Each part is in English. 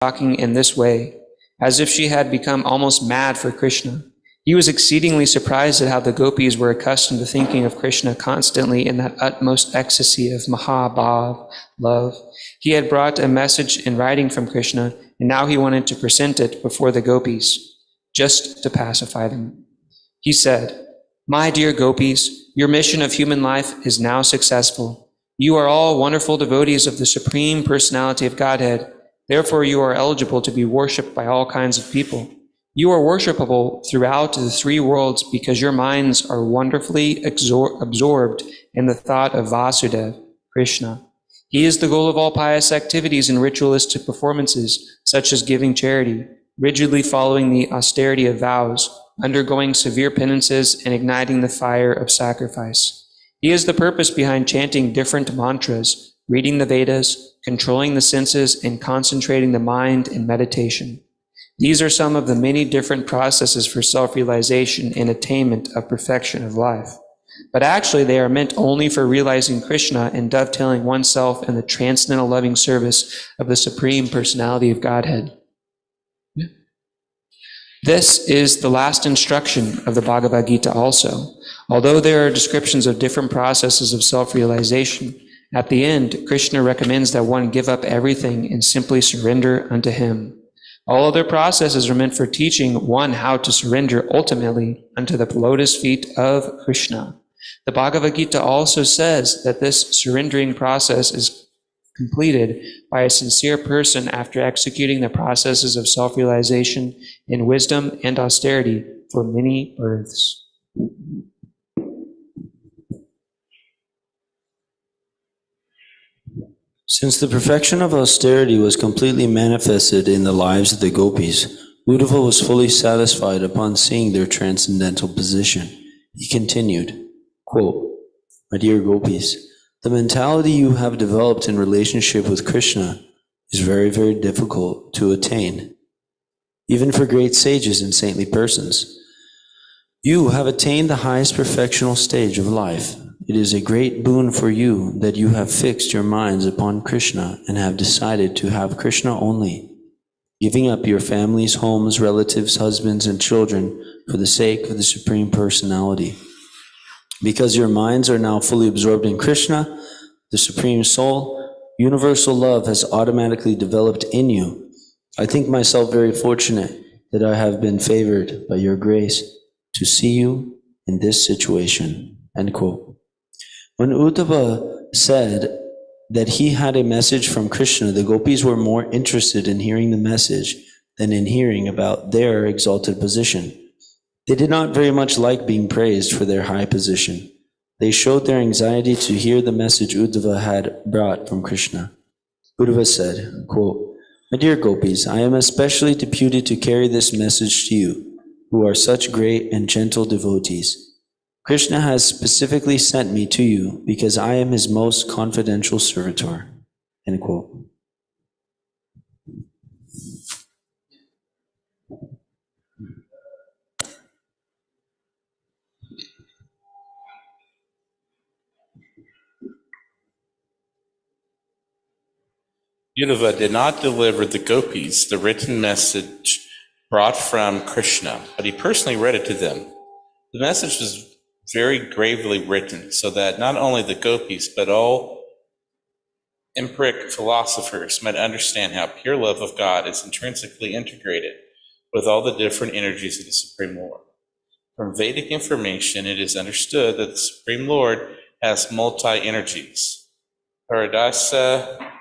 talking in this way, as if she had become almost mad for Krishna. He was exceedingly surprised at how the gopis were accustomed to thinking of Krishna constantly in that utmost ecstasy of Mahabhav, love. He had brought a message in writing from Krishna, and now he wanted to present it before the gopis, just to pacify them. He said, "My dear gopis, your mission of human life is now successful. You are all wonderful devotees of the Supreme Personality of Godhead. Therefore, you are eligible to be worshipped by all kinds of people. You are worshipable throughout the three worlds because your minds are wonderfully absorbed in the thought of Vasudev, Krishna. He is the goal of all pious activities and ritualistic performances, such as giving charity, rigidly following the austerity of vows, undergoing severe penances, and igniting the fire of sacrifice. He is the purpose behind chanting different mantras, reading the Vedas, controlling the senses, and concentrating the mind in meditation. These are some of the many different processes for self-realization and attainment of perfection of life. But actually, they are meant only for realizing Krishna and dovetailing oneself in the transcendental loving service of the Supreme Personality of Godhead. This is the last instruction of the Bhagavad Gita also. Although there are descriptions of different processes of self-realization, at the end, Krishna recommends that one give up everything and simply surrender unto him. All other processes are meant for teaching one how to surrender ultimately unto the lotus feet of Krishna. The Bhagavad Gita also says that this surrendering process is completed by a sincere person after executing the processes of self-realization in wisdom and austerity for many births. Since the perfection of austerity was completely manifested in the lives of the gopis, Uddhava was fully satisfied upon seeing their transcendental position. He continued, quote, "My dear gopis, the mentality you have developed in relationship with Krishna is very, very difficult to attain, even for great sages and saintly persons. You have attained the highest perfectional stage of life. It is a great boon for you that you have fixed your minds upon Krishna and have decided to have Krishna only, giving up your families, homes, relatives, husbands, and children for the sake of the Supreme Personality. Because your minds are now fully absorbed in Krishna, the Supreme Soul, universal love has automatically developed in you. I think myself very fortunate that I have been favored by your grace to see you in this situation." End quote. When Uddhava said that he had a message from Krishna, the gopis were more interested in hearing the message than in hearing about their exalted position. They did not very much like being praised for their high position. They showed their anxiety to hear the message Uddhava had brought from Krishna. Uddhava said, quote, "My dear gopis, I am especially deputed to carry this message to you, who are such great and gentle devotees. Krishna has specifically sent me to you because I am his most confidential servitor." End quote. Uddhava did not deliver the gopis the written message brought from Krishna, but he personally read it to them. The message was very gravely written so that not only the gopis, but all empiric philosophers might understand how pure love of God is intrinsically integrated with all the different energies of the Supreme Lord. From Vedic information, it is understood that the Supreme Lord has multi-energies. Paradasa,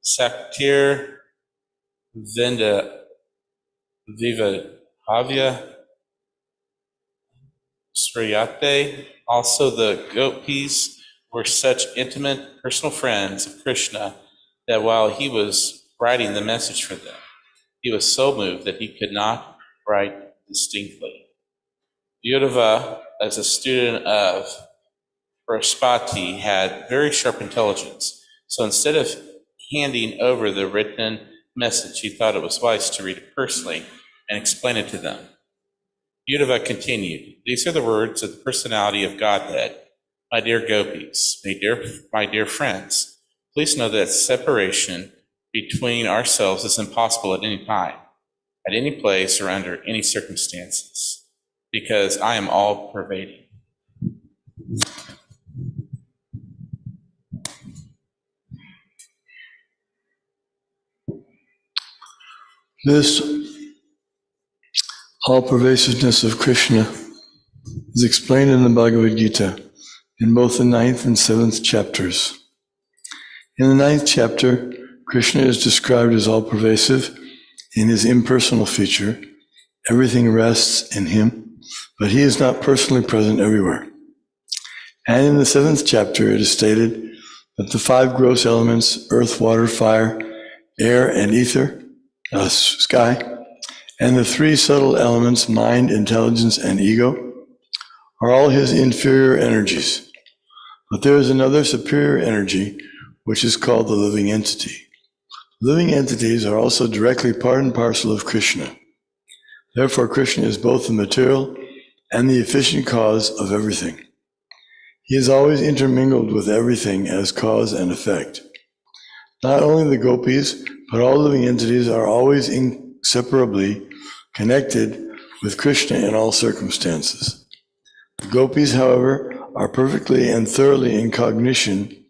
Saktir, Vinda, Vivabhavya, Sriyate. Also, the gopis were such intimate personal friends of Krishna that while he was writing the message for them, he was so moved that he could not write distinctly. Uddhava, as a student of Brahaspati, had very sharp intelligence. So instead of handing over the written message, he thought it was wise to read it personally and explain it to them. Uddhava continued, "These are the words of the personality of Godhead. My dear gopis, my dear friends, please know that separation between ourselves is impossible at any time, at any place, or under any circumstances, because I am all-pervading. This all-pervasiveness of Krishna is explained in the Bhagavad Gita in both the 9th and 7th chapters. In the 9th chapter, Krishna is described as all-pervasive in his impersonal feature. Everything rests in him, but he is not personally present everywhere. And in the 7th chapter, it is stated that the 5 gross elements, earth, water, fire, air, and ether, sky, and the 3 subtle elements, mind, intelligence, and ego, are all his inferior energies. But there is another superior energy, which is called the living entity. Living entities are also directly part and parcel of Krishna. Therefore, Krishna is both the material and the efficient cause of everything. He is always intermingled with everything as cause and effect. Not only the gopis, but all living entities are always inseparably connected with Krishna in all circumstances. The gopis, however, are perfectly and thoroughly in cognition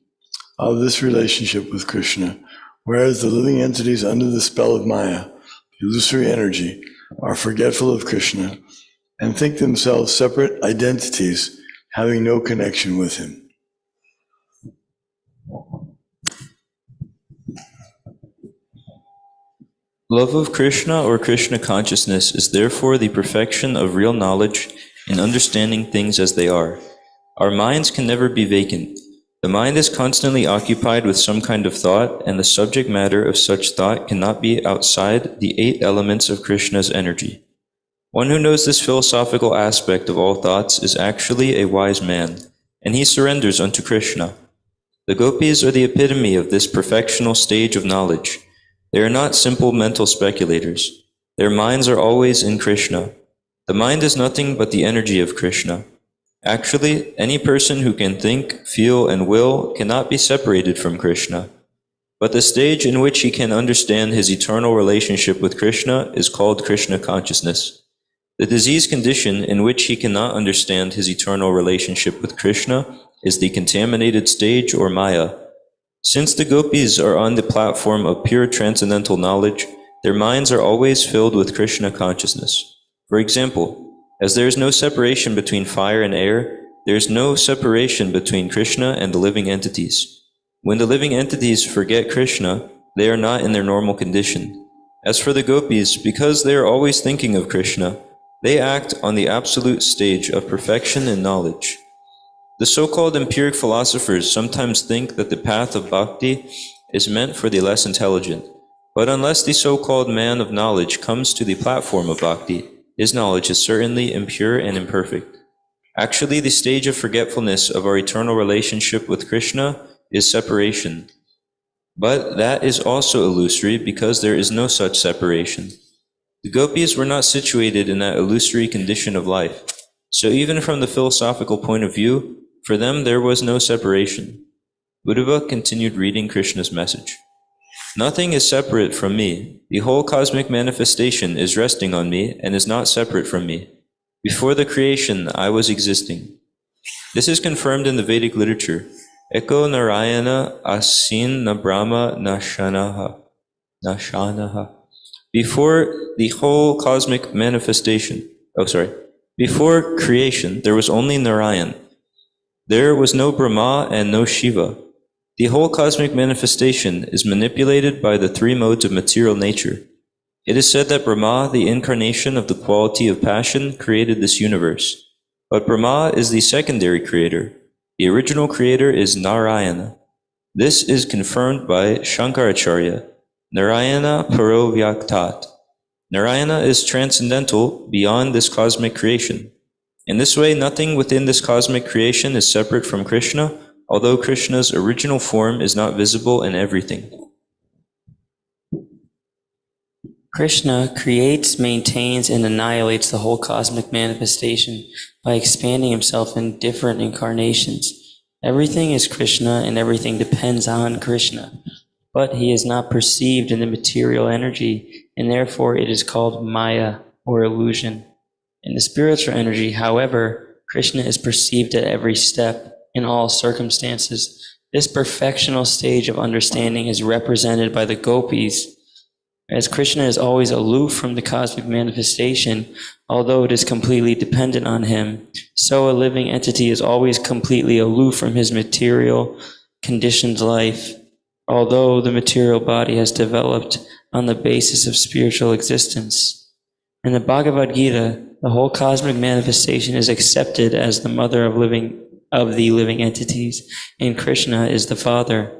of this relationship with Krishna, whereas the living entities under the spell of Maya, the illusory energy, are forgetful of Krishna and think themselves separate identities having no connection with him. Love of Krishna or Krishna consciousness is therefore the perfection of real knowledge in understanding things as they are. Our minds can never be vacant. The mind is constantly occupied with some kind of thought, and the subject matter of such thought cannot be outside the 8 elements of Krishna's energy. One who knows this philosophical aspect of all thoughts is actually a wise man, and he surrenders unto Krishna. The gopis are the epitome of this perfectional stage of knowledge. They are not simple mental speculators. Their minds are always in Krishna. The mind is nothing but the energy of Krishna. Actually, any person who can think, feel, and will cannot be separated from Krishna. But the stage in which he can understand his eternal relationship with Krishna is called Krishna consciousness. The disease condition in which he cannot understand his eternal relationship with Krishna is the contaminated stage or Maya. Since the gopis are on the platform of pure transcendental knowledge, their minds are always filled with Krishna consciousness. For example, as there is no separation between fire and air, there is no separation between Krishna and the living entities. When the living entities forget Krishna, they are not in their normal condition. As for the gopis, because they are always thinking of Krishna, they act on the absolute stage of perfection and knowledge. The so-called empiric philosophers sometimes think that the path of bhakti is meant for the less intelligent. But unless the so-called man of knowledge comes to the platform of bhakti, his knowledge is certainly impure and imperfect. Actually, the stage of forgetfulness of our eternal relationship with Krishna is separation. But that is also illusory because there is no such separation. The gopis were not situated in that illusory condition of life. So even from the philosophical point of view, for them there was no separation. Uddhava continued reading Krishna's message. Nothing is separate from me. The whole cosmic manifestation is resting on me and is not separate from me. Before the creation, I was existing. This is confirmed in the Vedic literature. Eko Narayana Asin na Brahma Nashanaha. Before the whole cosmic manifestation, before creation, there was only Narayan. There was no Brahma and no Shiva. The whole cosmic manifestation is manipulated by the 3 modes of material nature. It is said that Brahma, the incarnation of the quality of passion, created this universe. But Brahma is the secondary creator. The original creator is Narayana. This is confirmed by Shankaracharya. Narayana Paro Vyaktat. Narayana is transcendental beyond this cosmic creation. In this way, nothing within this cosmic creation is separate from Krishna, although Krishna's original form is not visible in everything. Krishna creates, maintains, and annihilates the whole cosmic manifestation by expanding himself in different incarnations. Everything is Krishna and everything depends on Krishna. but he is not perceived in the material energy, and therefore it is called Maya, or illusion. In the spiritual energy, however, Krishna is perceived at every step, in all circumstances. This perfectional stage of understanding is represented by the gopis. As Krishna is always aloof from the cosmic manifestation, although it is completely dependent on him, so a living entity is always completely aloof from his material, conditioned life, although the material body has developed on the basis of spiritual existence. In the Bhagavad Gita, the whole cosmic manifestation is accepted as the mother of the living entities, and Krishna is the father.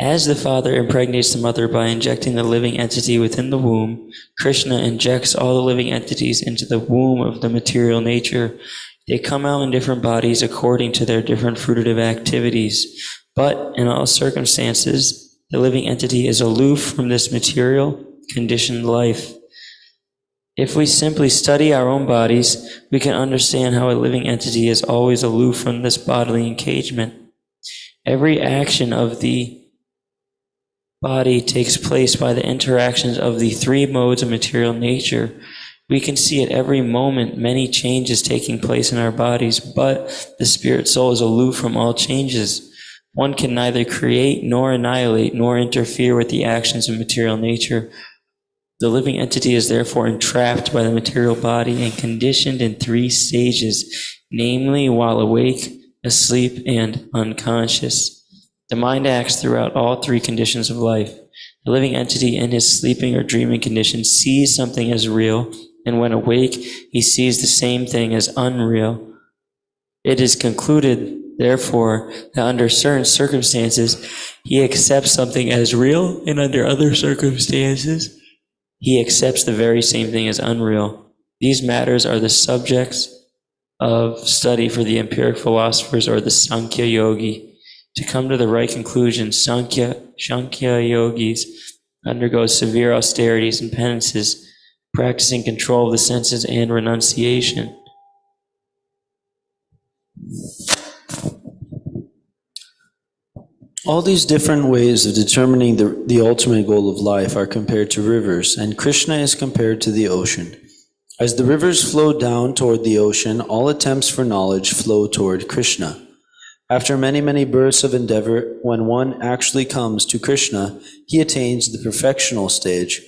As the father impregnates the mother by injecting the living entity within the womb, Krishna injects all the living entities into the womb of the material nature. They come out in different bodies according to their different fruitive activities, but in all circumstances, the living entity is aloof from this material, conditioned life. If we simply study our own bodies, we can understand how a living entity is always aloof from this bodily engagement. Every action of the body takes place by the interactions of the three modes of material nature. We can see at every moment many changes taking place in our bodies, but the spirit soul is aloof from all changes. One can neither create nor annihilate nor interfere with the actions of material nature. The living entity is therefore entrapped by the material body and conditioned in three stages, namely while awake, asleep, and unconscious. The mind acts throughout all three conditions of life. The living entity in his sleeping or dreaming condition sees something as real, and when awake, he sees the same thing as unreal. It is concluded, therefore, that under certain circumstances, he accepts something as real, and under other circumstances, he accepts the very same thing as unreal. These matters are the subjects of study for the empiric philosophers or the Sankhya Yogi. To come to the right conclusion, Sankhya yogis undergo severe austerities and penances, practicing control of the senses and renunciation. All these different ways of determining the ultimate goal of life are compared to rivers, and Krishna is compared to the ocean. As the rivers flow down toward the ocean, all attempts for knowledge flow toward Krishna. After many, many births of endeavor, when one actually comes to Krishna, he attains the perfectional stage.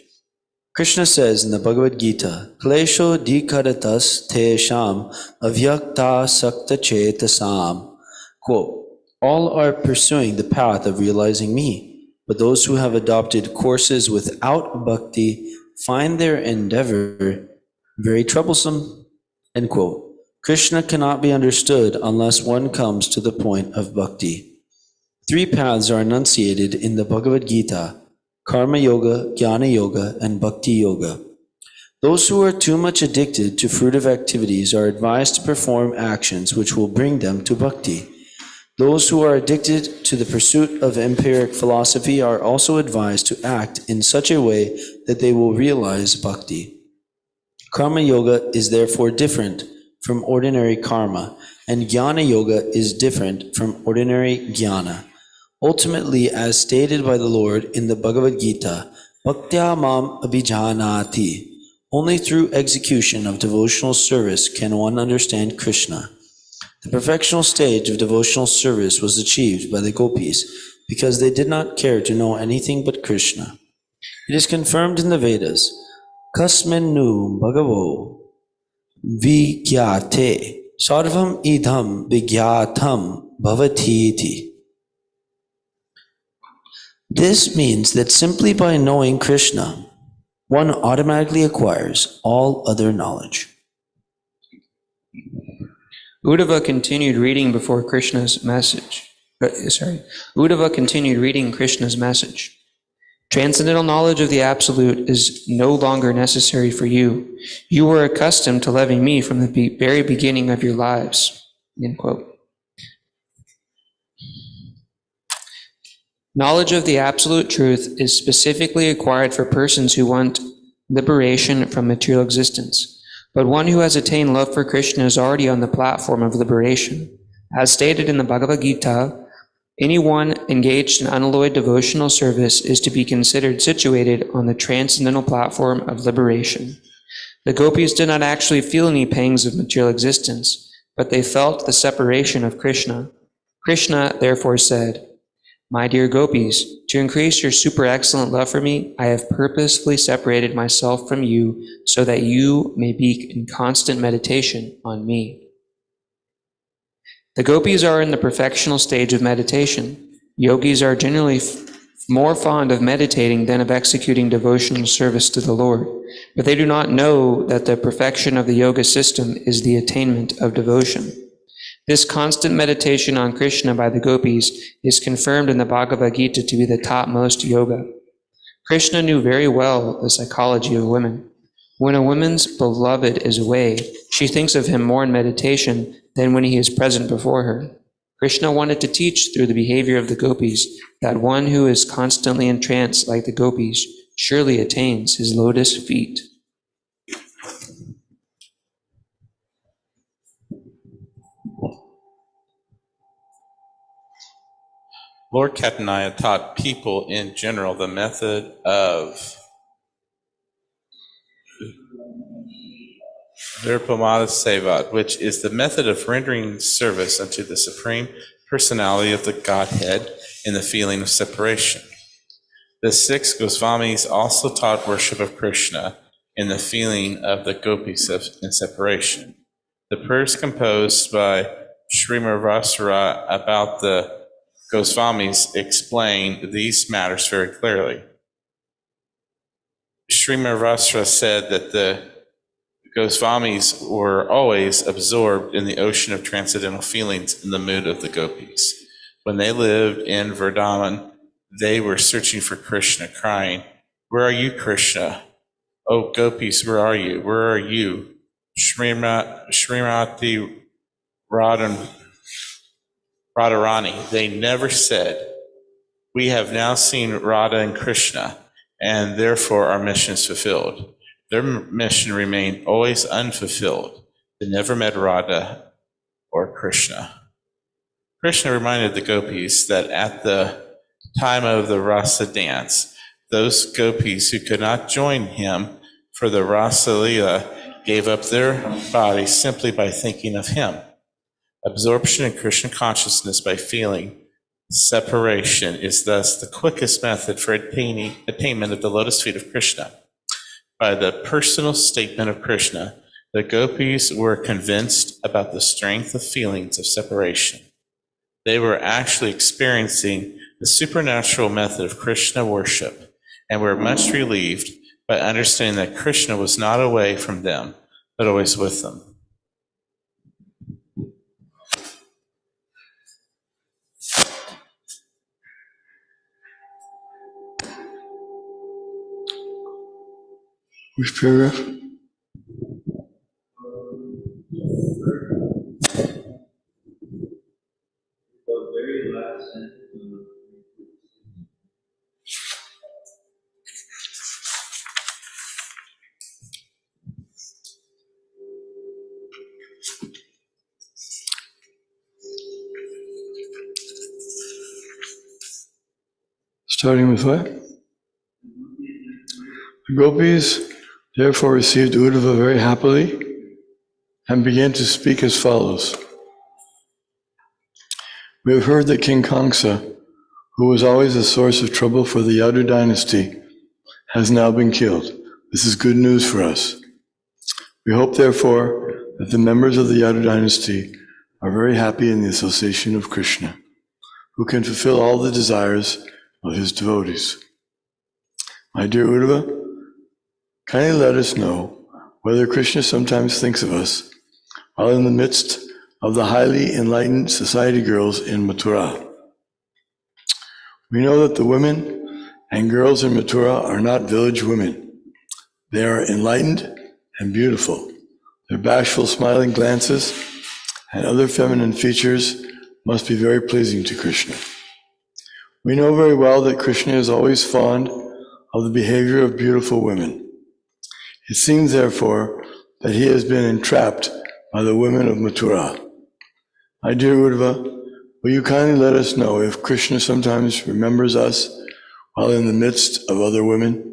Krishna says in the Bhagavad Gita, Klesho dikaratas te sham avyakta sakta chetasam. Quote, all are pursuing the path of realizing me, but those who have adopted courses without bhakti find their endeavor very troublesome. End quote. Krishna cannot be understood unless one comes to the point of bhakti. Three paths are enunciated in the Bhagavad Gita: Karma Yoga, Jnana Yoga, and Bhakti Yoga. Those who are too much addicted to fruitive activities are advised to perform actions which will bring them to bhakti. Those who are addicted to the pursuit of empiric philosophy are also advised to act in such a way that they will realize bhakti. Karma Yoga is therefore different from ordinary karma, and Jnana Yoga is different from ordinary jnana. Ultimately, as stated by the Lord in the Bhagavad Gita, Bhaktya mam abhijanati. Only through execution of devotional service can one understand Krishna. The perfectional stage of devotional service was achieved by the gopis because they did not care to know anything but Krishna. It is confirmed in the Vedas, Kasmin nu bhagavo vigyate sarvam idham vigyatam bhavatiti. This means that simply by knowing Krishna, one automatically acquires all other knowledge. Uddhava continued reading Krishna's message. Transcendental knowledge of the Absolute is no longer necessary for you. You were accustomed to loving me from the very beginning of your lives. End quote. Knowledge of the Absolute Truth is specifically acquired for persons who want liberation from material existence. But one who has attained love for Krishna is already on the platform of liberation. As stated in the Bhagavad Gita, Anyone engaged in unalloyed devotional service is to be considered situated on the transcendental platform of liberation. The gopis did not actually feel any pangs of material existence, but they felt the separation of Krishna. Krishna therefore said, "My dear gopis, to increase your super excellent love for me, I have purposefully separated myself from you so that you may be in constant meditation on me." The gopis are in the perfectional stage of meditation. Yogis are generally more fond of meditating than of executing devotional service to the Lord, but they do not know that the perfection of the yoga system is the attainment of devotion. This constant meditation on Krishna by the gopis is confirmed in the Bhagavad Gita to be the topmost yoga. Krishna knew very well the psychology of women. When a woman's beloved is away, she thinks of him more in meditation than when he is present before her. Krishna wanted to teach through the behavior of the gopis that one who is constantly entranced like the gopis surely attains his lotus feet. Lord Catanaya taught people in general the method of Virpamada Sevat, which is the method of rendering service unto the Supreme Personality of the Godhead in the feeling of separation. The 6 Goswamis also taught worship of Krishna in the feeling of the gopis in separation. The prayers composed by Srimad Rasara about the Goswamis explain these matters very clearly. Srimad Rasara said that the Goswamis were always absorbed in the ocean of transcendental feelings in the mood of the gopis. When they lived in Vrindavan, they were searching for Krishna, crying, "Where are you, Krishna? Oh, gopis, where are you? Where are you? Srimati Radharani." They never said, "We have now seen Radha and Krishna, and therefore our mission is fulfilled." Their mission remained always unfulfilled. They never met Radha or Krishna. Krishna reminded the gopis that at the time of the Rasa dance, those gopis who could not join him for the Rasa Leela gave up their bodies simply by thinking of him. Absorption in Krishna consciousness by feeling separation is thus the quickest method for attainment of the lotus feet of Krishna. By the personal statement of Krishna, the gopis were convinced about the strength of feelings of separation. They were actually experiencing the supernatural method of Krishna worship and were much relieved by understanding that Krishna was not away from them, but always with them. Which paragraph? Starting with what? The gopis therefore received Uddhava very happily and began to speak as follows. We have heard that King Kamsa, who was always a source of trouble for the Yadu dynasty, has now been killed. This is good news for us. We hope, therefore, that the members of the Yadu dynasty are very happy in the association of Krishna, who can fulfill all the desires of his devotees. My dear Uddhava, kindly let us know whether Krishna sometimes thinks of us while in the midst of the highly enlightened society girls in Mathura. We know that the women and girls in Mathura are not village women. They are enlightened and beautiful. Their bashful, smiling glances and other feminine features must be very pleasing to Krishna. We know very well that Krishna is always fond of the behavior of beautiful women. It seems, therefore, that he has been entrapped by the women of Mathura. My dear Uddhava, Will you kindly let us know if Krishna sometimes remembers us while in the midst of other women?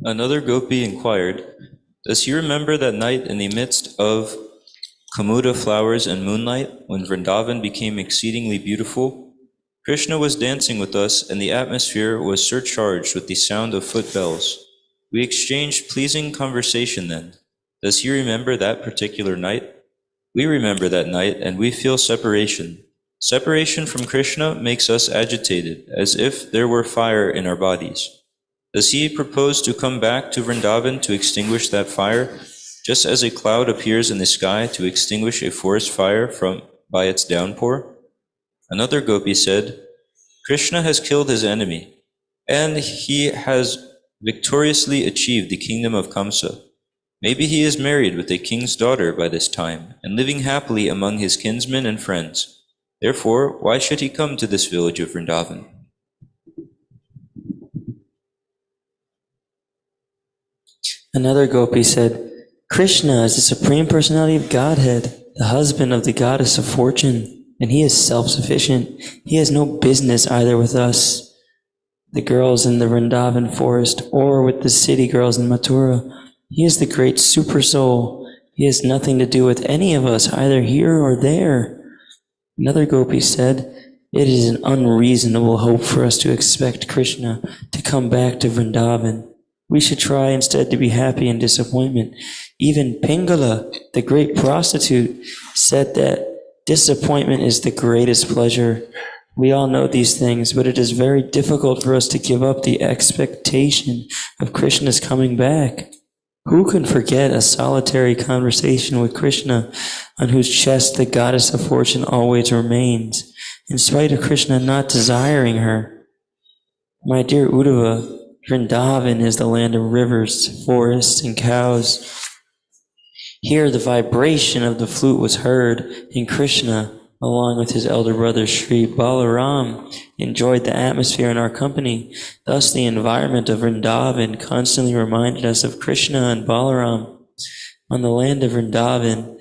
Another gopi inquired, "Does he remember that night in the midst of Kamuda flowers and moonlight, when Vrindavan became exceedingly beautiful? Krishna was dancing with us, and the atmosphere was surcharged with the sound of foot bells. We exchanged pleasing conversation then. Does he remember that particular night? We remember that night, and we feel separation. Separation from Krishna makes us agitated, as if there were fire in our bodies. Does he propose to come back to Vrindavan to extinguish that fire, just as a cloud appears in the sky to extinguish a forest fire by its downpour?" Another gopi said, "Krishna has killed his enemy, and he has victoriously achieved the kingdom of Kamsa. Maybe he is married with a king's daughter by this time, and living happily among his kinsmen and friends. Therefore, why should he come to this village of Vrindavan?" Another gopi said, Krishna is the Supreme Personality of Godhead, the husband of the goddess of fortune, and he is self-sufficient. He has no business either with us, the girls in the Vrindavan forest, or with the city girls in Mathura. He is the great super soul. He has nothing to do with any of us, either here or there. Another gopi said, it is an unreasonable hope for us to expect Krishna to come back to Vrindavan. We should try instead to be happy in disappointment. Even Pingala, the great prostitute, said that disappointment is the greatest pleasure. We all know these things, but it is very difficult for us to give up the expectation of Krishna's coming back. Who can forget a solitary conversation with Krishna, on whose chest the goddess of fortune always remains, in spite of Krishna not desiring her? My dear Uddhava, Vrindavan is the land of rivers, forests, and cows. Here the vibration of the flute was heard, and Krishna, along with his elder brother Sri Balaram, enjoyed the atmosphere in our company. Thus the environment of Vrindavan constantly reminded us of Krishna and Balaram. On the land of Vrindavan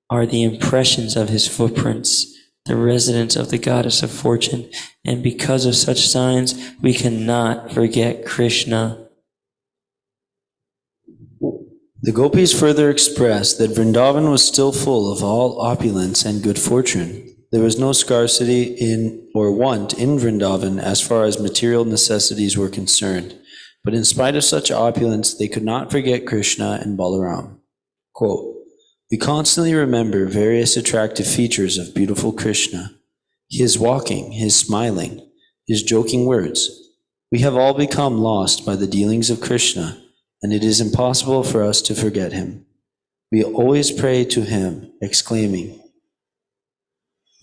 are the impressions of his footprints, the residence of the goddess of fortune, and because of such signs, we cannot forget Krishna. The gopis further expressed that Vrindavan was still full of all opulence and good fortune. There was no scarcity in or want in Vrindavan as far as material necessities were concerned. But in spite of such opulence, they could not forget Krishna and Balaram. Quote, "We constantly remember various attractive features of beautiful Krishna. His walking, his smiling, his joking words. We have all become lost by the dealings of Krishna, and it is impossible for us to forget him. We always pray to him, exclaiming,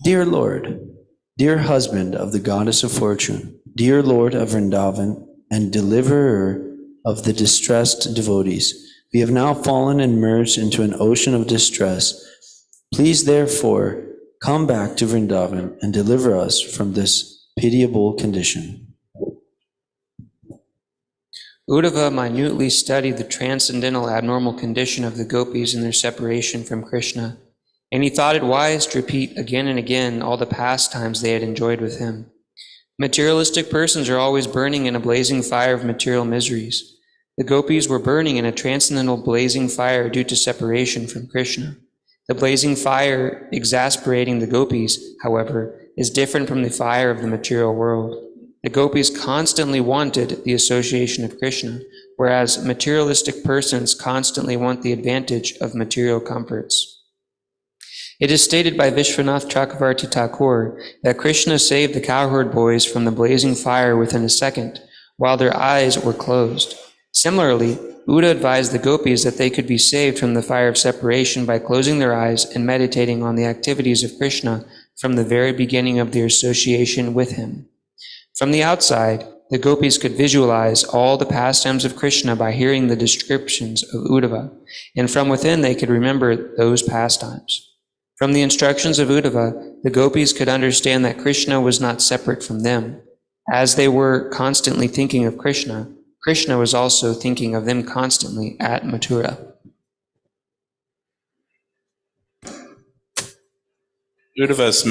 'Dear Lord, dear husband of the goddess of fortune, dear Lord of Vrindavan, and deliverer of the distressed devotees, we have now fallen and merged into an ocean of distress. Please, therefore, come back to Vrindavan and deliver us from this pitiable condition.'" Uddhava minutely studied the transcendental abnormal condition of the gopis in their separation from Krishna, and he thought it wise to repeat again and again all the pastimes they had enjoyed with him. Materialistic persons are always burning in a blazing fire of material miseries. The gopis were burning in a transcendental blazing fire due to separation from Krishna. The blazing fire exasperating the gopis, however, is different from the fire of the material world. The gopis constantly wanted the association of Krishna, whereas materialistic persons constantly want the advantage of material comforts. It is stated by Vishwanath Chakravarti Thakur that Krishna saved the cowherd boys from the blazing fire within a second, while their eyes were closed. Similarly, Uddha advised the gopis that they could be saved from the fire of separation by closing their eyes and meditating on the activities of Krishna from the very beginning of their association with him. From the outside, the gopis could visualize all the pastimes of Krishna by hearing the descriptions of Uddhava, and from within they could remember those pastimes. From the instructions of Uddhava, the gopis could understand that Krishna was not separate from them. As they were constantly thinking of Krishna, Krishna was also thinking of them constantly at Mathura. Uddhava's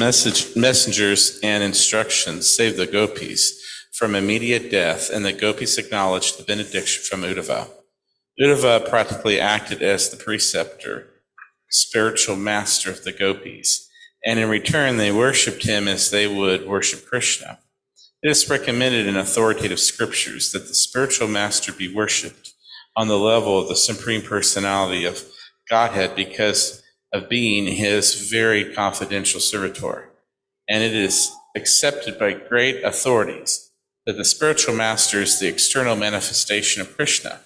messengers and instructions saved the gopis from immediate death, and the gopis acknowledged the benediction from Uddhava. Uddhava practically acted as the preceptor, spiritual master of the gopis, and in return they worshipped him as they would worship Krishna. It is recommended in authoritative scriptures that the spiritual master be worshipped on the level of the Supreme Personality of Godhead because of being his very confidential servitor. And it is accepted by great authorities that the spiritual master is the external manifestation of Krishna.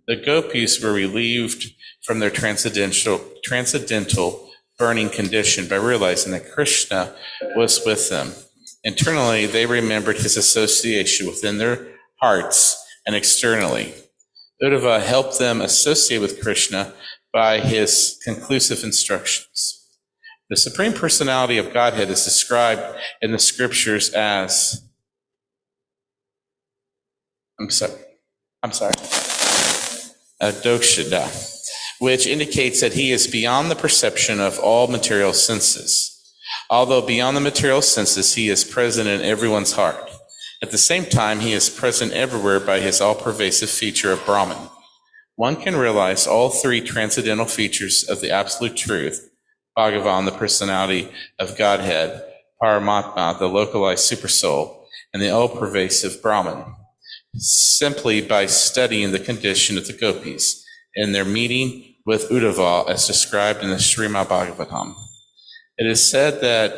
The gopis were relieved from their transcendental burning condition by realizing that Krishna was with them. Internally, they remembered his association within their hearts and externally. Uddhava helped them associate with Krishna by his conclusive instructions. The Supreme Personality of Godhead is described in the scriptures as, Dokshada, which indicates that he is beyond the perception of all material senses. Although beyond the material senses, he is present in everyone's heart. At the same time, he is present everywhere by his all-pervasive feature of Brahman. One can realize all three transcendental features of the absolute truth, Bhagavan, the personality of Godhead, Paramatma, the localized supersoul, and the all-pervasive Brahman, simply by studying the condition of the gopis in their meeting with Uddhava as described in the Srimad Bhagavatam. It is said that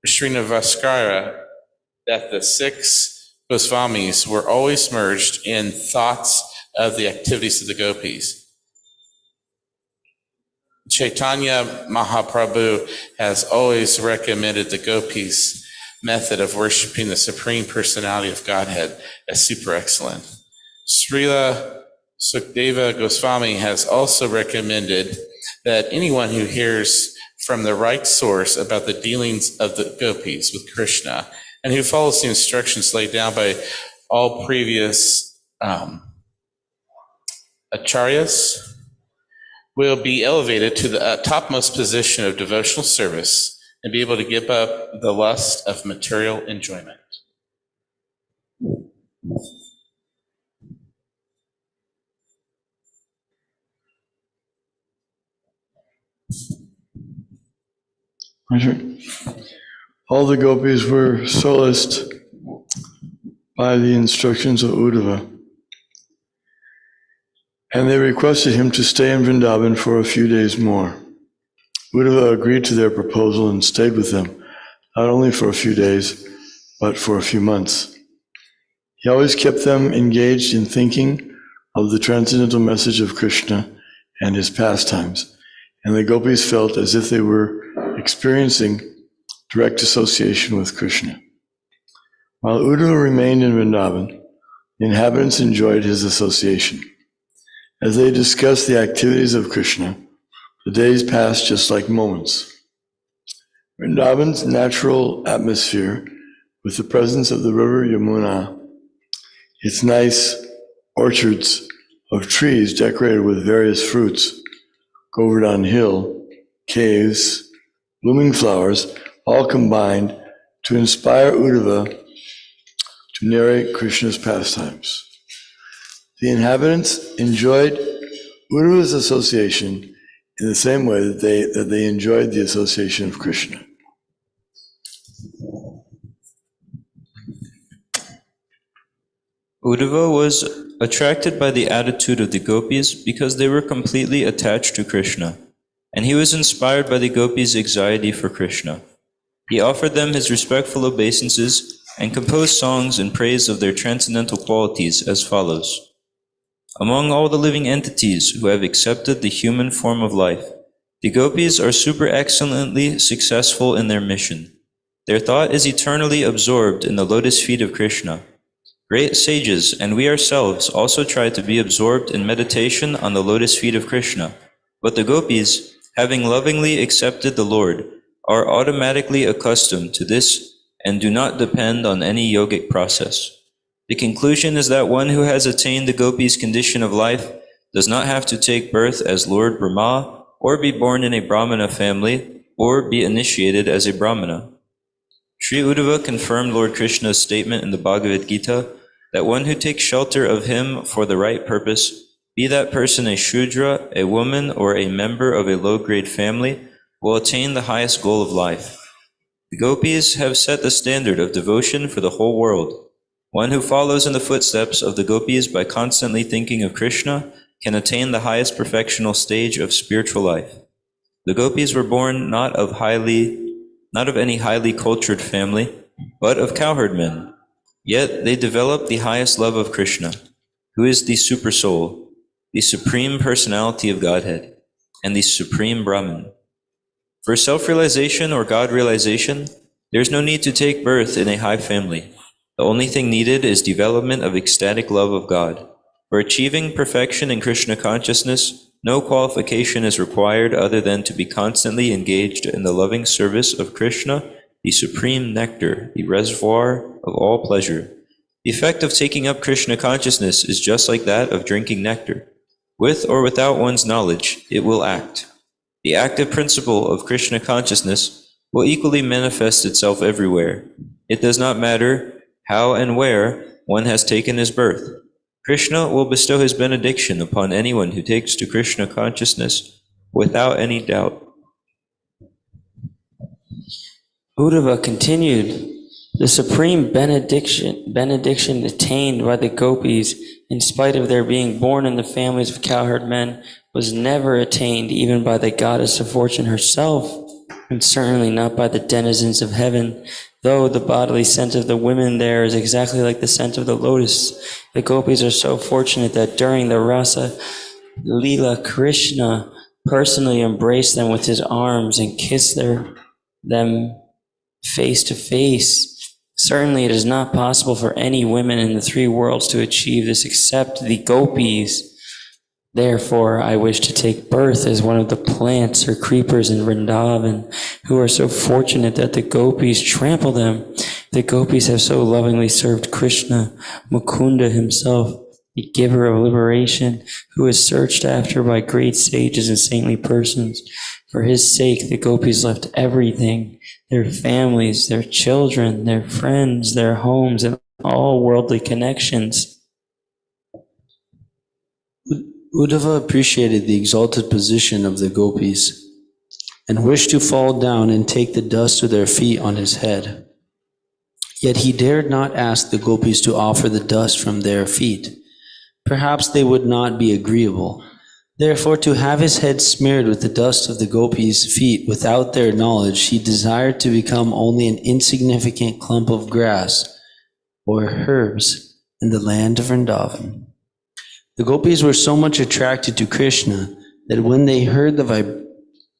Srinivasakara, that the 6 Goswamis were always merged in thoughts of the activities of the gopis. Chaitanya Mahaprabhu has always recommended the gopis' method of worshiping the Supreme Personality of Godhead as super excellent. Srila Sukadeva Goswami has also recommended that anyone who hears from the right source about the dealings of the gopis with Krishna and who follows the instructions laid down by all previous acharyas will be elevated to the topmost position of devotional service and be able to give up the lust of material enjoyment. All the gopis were solaced by the instructions of Uddhava, and they requested him to stay in Vrindavan for a few days more. Uddhava agreed to their proposal and stayed with them, not only for a few days, but for a few months. He always kept them engaged in thinking of the transcendental message of Krishna and his pastimes, and the gopis felt as if they were experiencing direct association with Krishna. While Uddhava remained in Vrindavan, the inhabitants enjoyed his association. As they discussed the activities of Krishna, the days passed just like moments. Vrindavan's natural atmosphere, with the presence of the river Yamuna, its nice orchards of trees decorated with various fruits, Govardhan Hill, caves, blooming flowers, all combined to inspire Uddhava to narrate Krishna's pastimes. The inhabitants enjoyed Uddhava's association in the same way that they enjoyed the association of Krishna. Uddhava was attracted by the attitude of the gopis because they were completely attached to Krishna, and he was inspired by the gopis' anxiety for Krishna. He offered them his respectful obeisances and composed songs in praise of their transcendental qualities as follows. Among all the living entities who have accepted the human form of life, the gopis are super excellently successful in their mission. Their thought is eternally absorbed in the lotus feet of Krishna. Great sages and we ourselves also try to be absorbed in meditation on the lotus feet of Krishna, but the gopis, having lovingly accepted the Lord, are automatically accustomed to this and do not depend on any yogic process. The conclusion is that one who has attained the gopis' condition of life does not have to take birth as Lord Brahma, or be born in a Brahmana family, or be initiated as a Brahmana. Sri Uddhava confirmed Lord Krishna's statement in the Bhagavad Gita that one who takes shelter of him for the right purpose, be that person a Shudra, a woman, or a member of a low-grade family, will attain the highest goal of life. The gopis have set the standard of devotion for the whole world. One who follows in the footsteps of the gopis by constantly thinking of Krishna can attain the highest perfectional stage of spiritual life. The gopis were born not of any highly cultured family, but of cowherd men. Yet they developed the highest love of Krishna, who is the super soul, the supreme personality of Godhead, and the supreme Brahman. For self-realization or God-realization, there is no need to take birth in a high family. The only thing needed is development of ecstatic love of God. For achieving perfection in Krishna consciousness, no qualification is required other than to be constantly engaged in the loving service of Krishna, the supreme nectar, the reservoir of all pleasure. The effect of taking up Krishna consciousness is just like that of drinking nectar. With or without one's knowledge, it will act. The active principle of Krishna consciousness will equally manifest itself everywhere. It does not matter how and where one has taken his birth. Krishna will bestow his benediction upon anyone who takes to Krishna consciousness without any doubt. Uddhava continued, the supreme benediction attained by the gopis, in spite of their being born in the families of cowherd men, was never attained even by the goddess of fortune herself, and certainly not by the denizens of heaven, though the bodily scent of the women there is exactly like the scent of the lotus. The gopis are so fortunate that during the Rasa Leela, Krishna personally embraced them with his arms and kissed them face to face. Certainly it is not possible for any women in the three worlds to achieve this except the gopis. Therefore, I wish to take birth as one of the plants or creepers in Vrindavan, who are so fortunate that the gopis trample them. The gopis have so lovingly served Krishna, Mukunda himself, the giver of liberation, who is searched after by great sages and saintly persons. For his sake, the gopis left everything, their families, their children, their friends, their homes, and all worldly connections. Uddhava appreciated the exalted position of the gopis and wished to fall down and take the dust of their feet on his head. Yet he dared not ask the gopis to offer the dust from their feet. Perhaps they would not be agreeable. Therefore, to have his head smeared with the dust of the gopis' feet without their knowledge, he desired to become only an insignificant clump of grass or herbs in the land of Vrindavan. The gopis were so much attracted to Krishna that when they heard the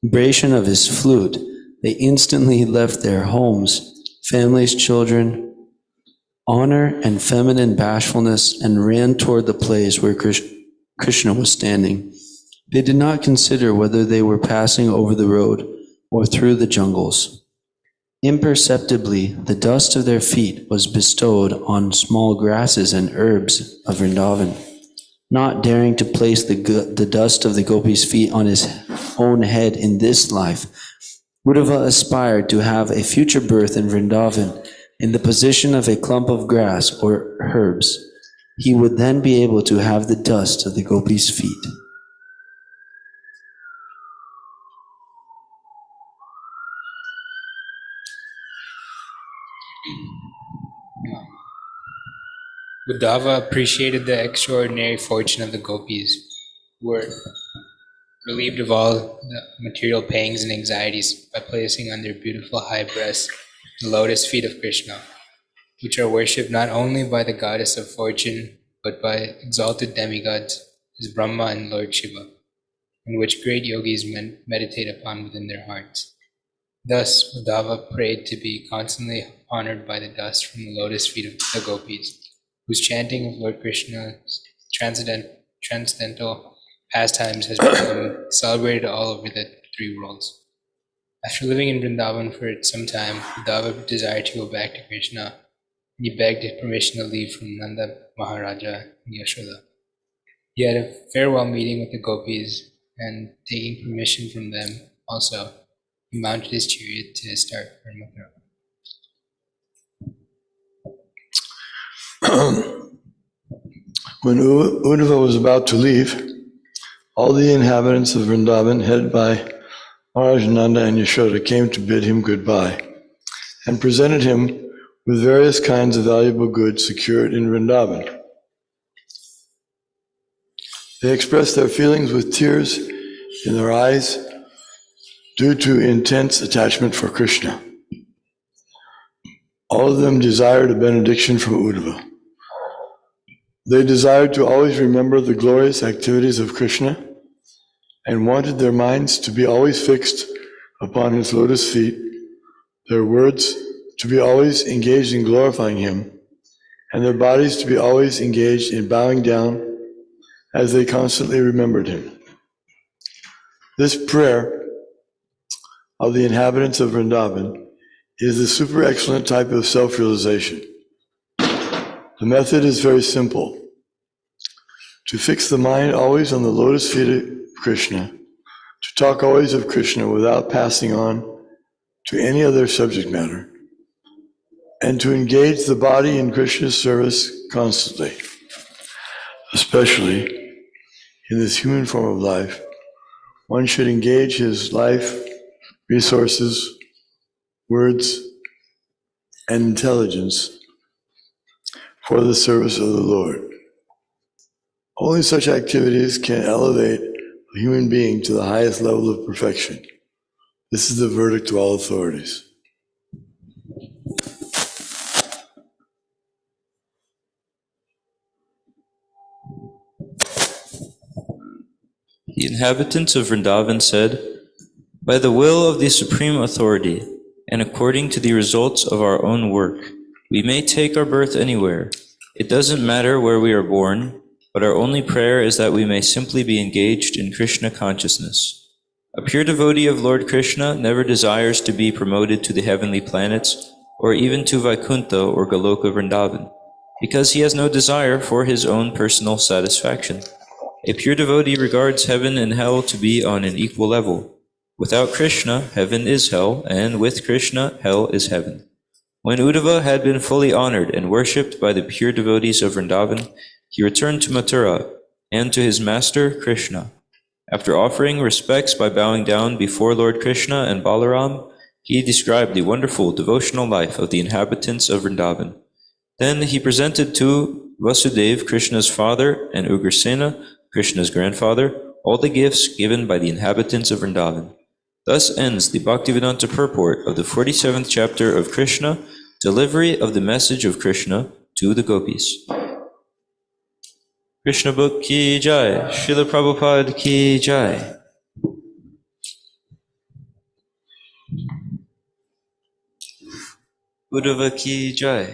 vibration of his flute, they instantly left their homes, families, children, honor, and feminine bashfulness, and ran toward the place where Krishna was standing. They did not consider whether they were passing over the road or through the jungles. Imperceptibly, the dust of their feet was bestowed on small grasses and herbs of Vrindavan. Not daring to place the dust of the gopis' feet on his own head in this life, Uddhava aspired to have a future birth in Vrindavan in the position of a clump of grass or herbs. He would then be able to have the dust of the gopis' feet. Uddhava appreciated the extraordinary fortune of the gopis, who were relieved of all the material pangs and anxieties by placing on their beautiful high breasts the lotus feet of Krishna, which are worshipped not only by the goddess of fortune, but by exalted demigods as Brahma and Lord Shiva, and which great yogis meditate upon within their hearts. Thus, Uddhava prayed to be constantly honored by the dust from the lotus feet of the gopis, whose chanting of Lord Krishna's transcendental pastimes has become celebrated all over the three worlds. After living in Vrindavan for some time, Uddhava desired to go back to Krishna, and he begged permission to leave from Nanda Maharaja and Yashoda. He had a farewell meeting with the gopis, and taking permission from them also, he mounted his chariot to start for Mathura. When Uddhava was about to leave, all the inhabitants of Vrindavan, headed by Maharaj Nanda and Yashoda, came to bid him goodbye and presented him with various kinds of valuable goods secured in Vrindavan. They expressed their feelings with tears in their eyes due to intense attachment for Krishna. All of them desired a benediction from Uddhava. They desired to always remember the glorious activities of Krishna and wanted their minds to be always fixed upon his lotus feet, their words to be always engaged in glorifying him, and their bodies to be always engaged in bowing down as they constantly remembered him. This prayer of the inhabitants of Vrindavan is the super excellent type of self-realization. The method is very simple. To fix the mind always on the lotus feet of Krishna, to talk always of Krishna without passing on to any other subject matter, and to engage the body in Krishna's service constantly, especially in this human form of life. One should engage his life, resources, words, and intelligence for the service of the Lord. Only such activities can elevate a human being to the highest level of perfection. This is the verdict to all authorities. The inhabitants of Vrindavan said, "By the will of the Supreme Authority, and according to the results of our own work, we may take our birth anywhere. It doesn't matter where we are born, but our only prayer is that we may simply be engaged in Krishna consciousness. A pure devotee of Lord Krishna never desires to be promoted to the heavenly planets, or even to Vaikuntha or Goloka Vrindavan, because he has no desire for his own personal satisfaction. A pure devotee regards heaven and hell to be on an equal level. Without Krishna, heaven is hell, and with Krishna, hell is heaven." When Uddhava had been fully honored and worshipped by the pure devotees of Vrindavan, he returned to Mathura and to his master Krishna. After offering respects by bowing down before Lord Krishna and Balaram, he described the wonderful devotional life of the inhabitants of Vrindavan. Then he presented to Vasudev, Krishna's father, and Ugrasena, Krishna's grandfather, all the gifts given by the inhabitants of Vrindavan. Thus ends the Bhaktivedanta purport of the 47th chapter of Krishna, delivery of the message of Krishna to the gopis. Krishna Book ki jai, Srila Prabhupada ki jai. Uddhava ki jai.